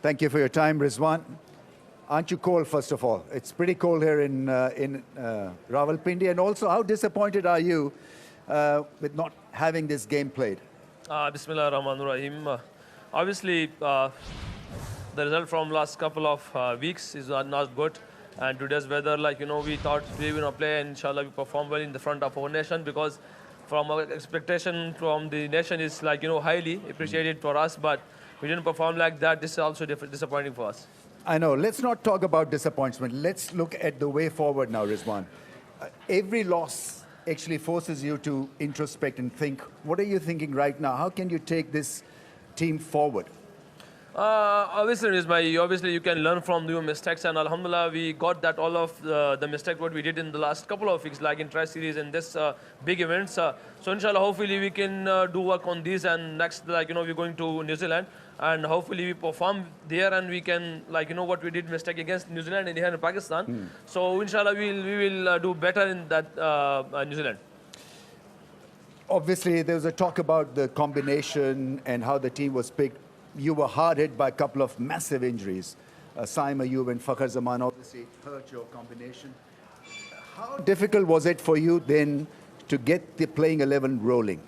Thank you for your time, Rizwan. Aren't you cold, first of all? It's pretty cold here in Rawalpindi. And also, how disappointed are you with not having this game played? Bismillah ar-Rahman ar-Rahim. Obviously, the result from last couple of weeks is not good. And today's weather, we thought we were going to play and inshallah we perform well in the front of our nation, because from our expectation from the nation is highly appreciated for us, but we didn't perform like that. This is also disappointing for us. I know. Let's not talk about disappointment. Let's look at the way forward now, Rizwan. Every loss actually forces you to introspect and think, what are you thinking right now? How can you take this team forward? Obviously, you can learn from your mistakes, and alhamdulillah, we got that all of the mistake what we did in the last couple of weeks, like in Tri-Series and this big events. So inshallah, hopefully we can do work on these, and next, we're going to New Zealand, and hopefully we perform there, and we can, what we did mistake against New Zealand and here in Pakistan. So inshallah, we will do better in that New Zealand. Obviously, there was a talk about the combination and how the team was picked. You were hard hit by a couple of massive injuries. Saim Ayub and Fakhar Zaman obviously hurt your combination. How difficult was it for you then to get the playing 11 rolling?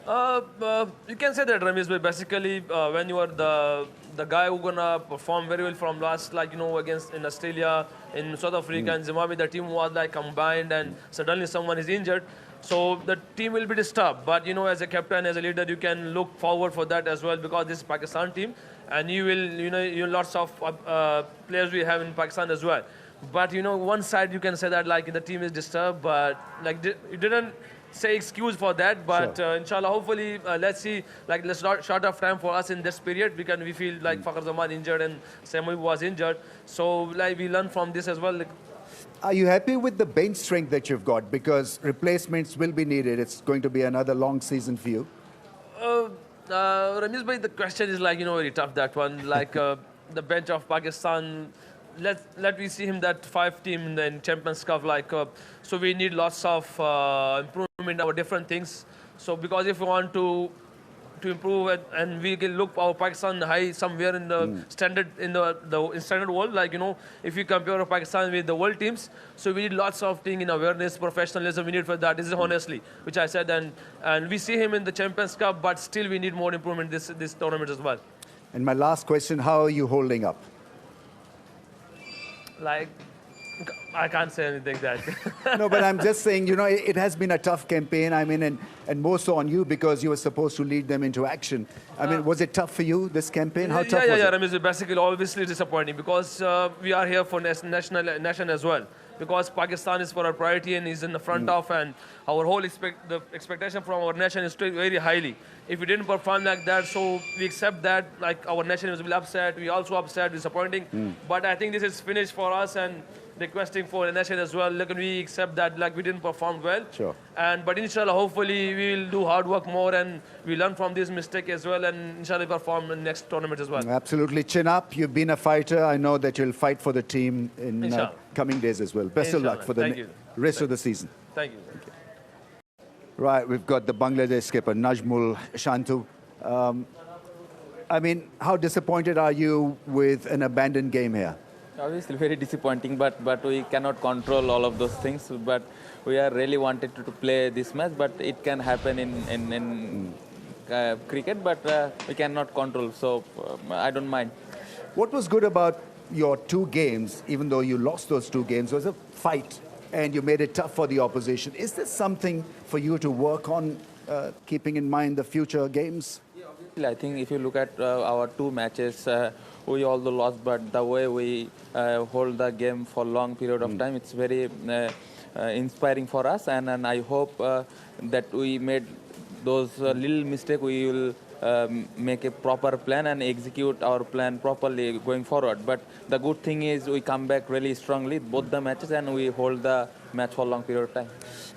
You can say that, Ramesh, but basically when you are the guy who's gonna perform very well from last, against in Australia, in South Africa and Zimbabwe, the team was combined, and suddenly someone is injured. So the team will be disturbed, but as a captain, as a leader, you can look forward for that as well, because this is Pakistan team, and you lots of players we have in Pakistan as well. But one side you can say that the team is disturbed, but you didn't say excuse for that. But sure. Inshallah, hopefully, let's see. Let's not short of time for us in this period, because we feel like Fakhar Zaman injured and Samoy was injured. So we learn from this as well. Are you happy with the bench strength that you've got? Because replacements will be needed. It's going to be another long season for you. Ramesh bhai, the question is very tough, that one. The bench of Pakistan, let me see him that 5 team in the Champions Cup. So we need lots of improvement in our different things. So because if we want to improve it, and we can look our Pakistan high somewhere in the standard in the standard world, if you compare Pakistan with the world teams, so we need lots of things in awareness, professionalism. We need for that. This is honestly, which I said, and we see him in the Champions Cup, but still we need more improvement this tournament as well. And my last question: how are you holding up? I can't say anything that. No, but I'm just saying, it has been a tough campaign. I mean, and more so on you, because you were supposed to lead them into action. I mean, was it tough for you, this campaign? How tough was it? Ramesh, basically, obviously disappointing, because we are here for nation as well. Because Pakistan is for our priority and is in the front of, and our whole the expectation from our nation is still very highly. If we didn't perform like that, so we accept that, our nation will be upset. We also upset, disappointing. But I think this is finished for us, and requesting for the nation as well. We accept that we didn't perform well. Sure. But inshallah, hopefully we will do hard work more, and we learn from this mistake as well, and inshallah perform in the next tournament as well. Absolutely. Chin up. You've been a fighter. I know that you'll fight for the team in coming days as well. Best of luck for the rest of the season. Thank you. Right, we've got the Bangladesh skipper, Najmul Shantu. I mean, how disappointed are you with an abandoned game here? Obviously very disappointing, but we cannot control all of those things. But we are really wanted to play this match, but it can happen in cricket, but we cannot control, so I don't mind. What was good about your 2 games, even though you lost those 2 games, was a fight, and you made it tough for the opposition. Is this something for you to work on, keeping in mind the future games? Yeah, obviously, I think if you look at our 2 matches, we although lost, but the way we hold the game for a long period of time, it's very inspiring for us, and I hope that we made those little mistakes, we will make a proper plan and execute our plan properly going forward. But the good thing is we come back really strongly, both the matches, and we hold the match for a long period of time.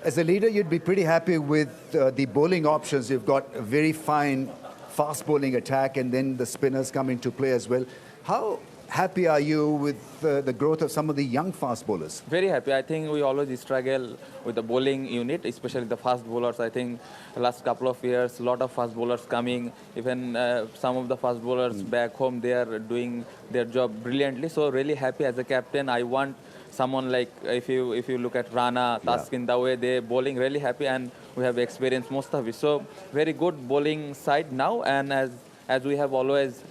As a leader, you'd be pretty happy with the bowling options. You've got a very fine fast bowling attack, and then the spinners come into play as well. How happy are you with the growth of some of the young fast bowlers? Very happy. I think we always struggle with the bowling unit, especially the fast bowlers. I think last couple of years, a lot of fast bowlers coming. Even some of the fast bowlers back home, they are doing their job brilliantly. So really happy as a captain. I want someone like, if you look at Rana, Taskin, the way they bowling, really happy, and we have experienced most of it. So very good bowling side now, and as we have always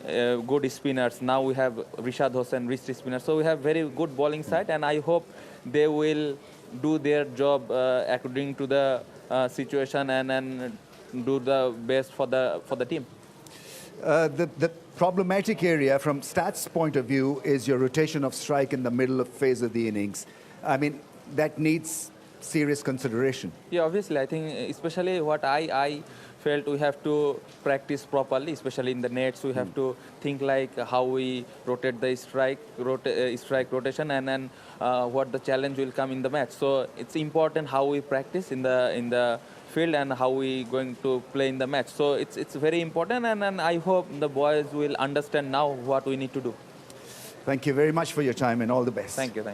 good spinners, now we have Rishad Hossain, wrist spinner. So we have very good bowling side, and I hope they will do their job according to the situation and do the best for the team. The problematic area from stats point of view is your rotation of strike in the middle of phase of the innings. I mean, that needs serious consideration. Yeah, obviously, I think especially what I felt we have to practice properly, especially in the nets. We have to think like how we rotate the strike rotation, and then what the challenge will come in the match. So it's important how we practice in the field and how we going to play in the match. So it's very important, and I hope the boys will understand now what we need to do. Thank you very much for your time and all the best. Thank you.